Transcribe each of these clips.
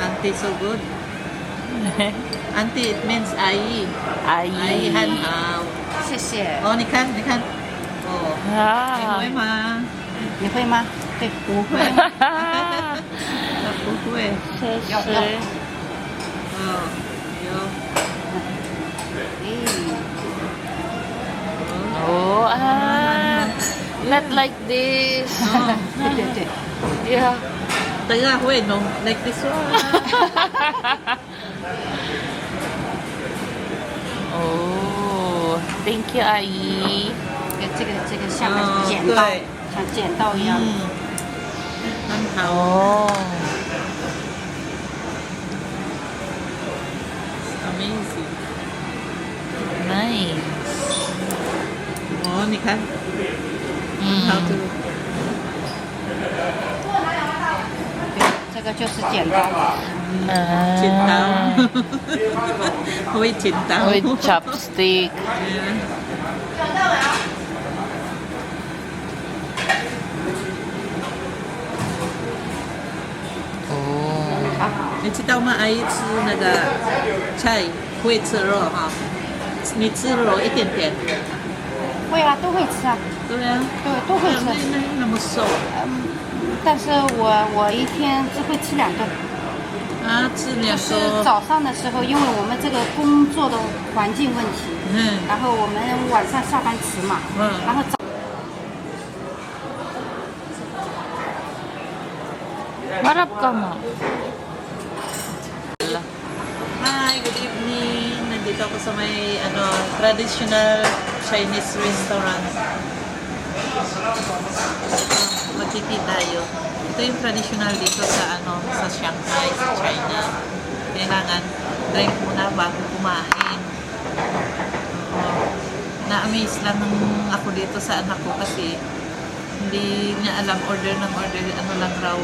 Auntie so good. Auntie it means 阿姨。阿姨。阿姨很好。谢谢。哦，你看，你看。哦。你会吗？你会吗？对，不会。不会。谢谢。哦，有。Oh, not like this. 对对对 Yeah. 对啊，会弄 like this one. Oh, thank you, 阿姨。这个像剪刀，像剪刀一样。很好。哦。Amazing. Nice. 哦，你看。好吃。这个就是剪刀。剪刀。会剪刀。With chopstick. Oh. 你知道吗？阿姨吃那个菜会吃肉哈，你吃肉一点点。会啊，都会吃啊。对啊。对，都会吃。那么瘦。但是我一天只会吃2顿。啊，吃2顿。就是早上的时候，因为我们这个工作的环境问题，然后我们晚上下班迟嘛，然后Marap ka mo. Hi, good evening. Nandito ako sa may traditional Chinese restaurant. Magtiti tayo. Ito yung traditional dito sa sa Shanghai, sa China. Kailangan drink muna bago kumain. Na-amaze lang ako dito sa anak ko kasi hindi niya alam order lang raw.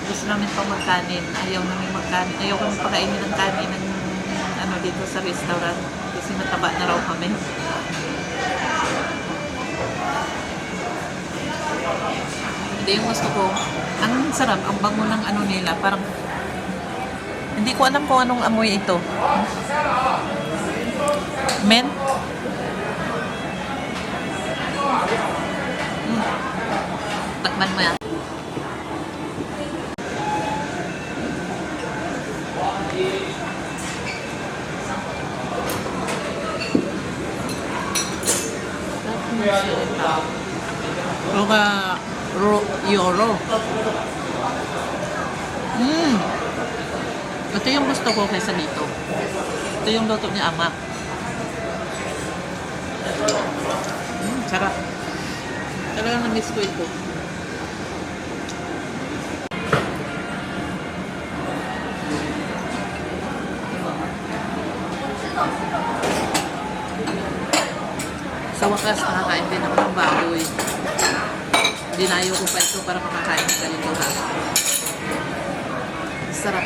Gusto namin pang magkanin. Ayaw namin magkanin. Ayaw kami pakainin ng kanin ng dito sa restaurant. Kasi mataba na raw kami. Hindi yung gusto ko. Ang sarap. Ang bango ng nila. Parang hindi ko alam kung anong amoy ito. Mint? Takman mo yan. Yolo. Ito yung gusto ko kaysa dito. Ito yung luto ni Ama. Sarap. Talagang na-miss ko ito. Sa wakas, nakakain din ako ng baboy. Dinayo ko pa ito para makakain ng ganito ha. Sarap.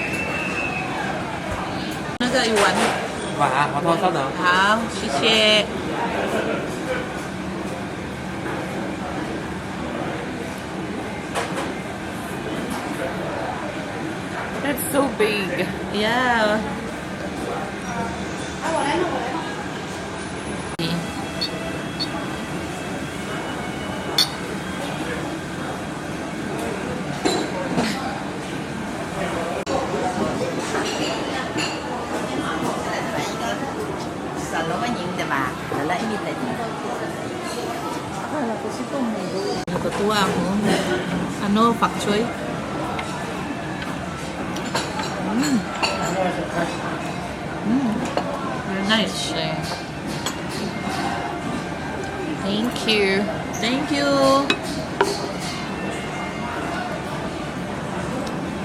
Nagaiwan. Xie. That's so big. Yeah. Natutuwa ako. Pak choy. Very nice. Thank you. Thank you.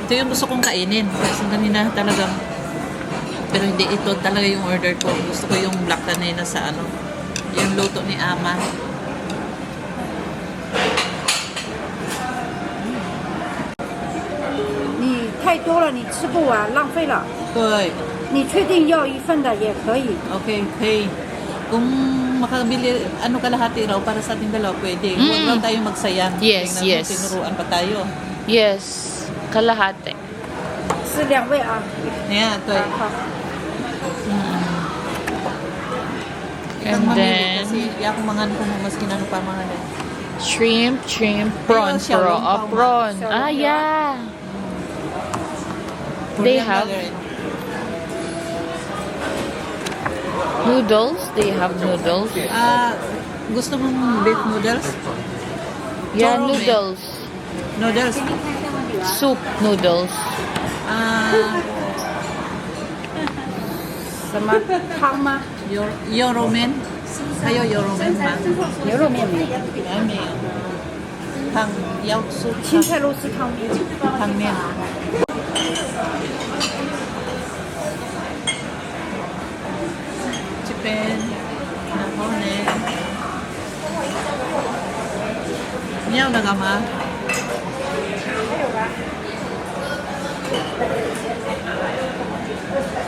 Ito yung gusto kong kainin. Kasi kanina talagang pero hindi ito talaga yung order ko. Gusto ko yung black kanina sa yung luto ni Ama. 太多了，你吃不完，浪费了。对。你确定要1份的也可以。OK，可以。Kung makabili, kalahati raw para sa ating dalawa, pwede. Huwag lang tayong magsayang. Yes, Tingnan mo, yes. tinuruan pa tayo. Yes. Kalahati. 是2位啊。 Ayan, ito eh. 好。 Itang And mamili then, kasi yakong mangan ko mo mas kinano pa mga na. shrimp, prawn, siya, bro. lumpao, Prawn. siya, Ah, lumpao. yeah. They Korean have burger, eh. noodles. They have noodles. Gusto mong beef noodles? Yeah, Chorome. noodles. Noodles. Soup noodles. 什么汤吗？ Yoromen. Kayo Yoromen ba? 牛肉面没有， Ay, may Tang yaw soup. 青菜肉丝汤。 Tangmen. Chicken. Nahone. Niyaw na gama.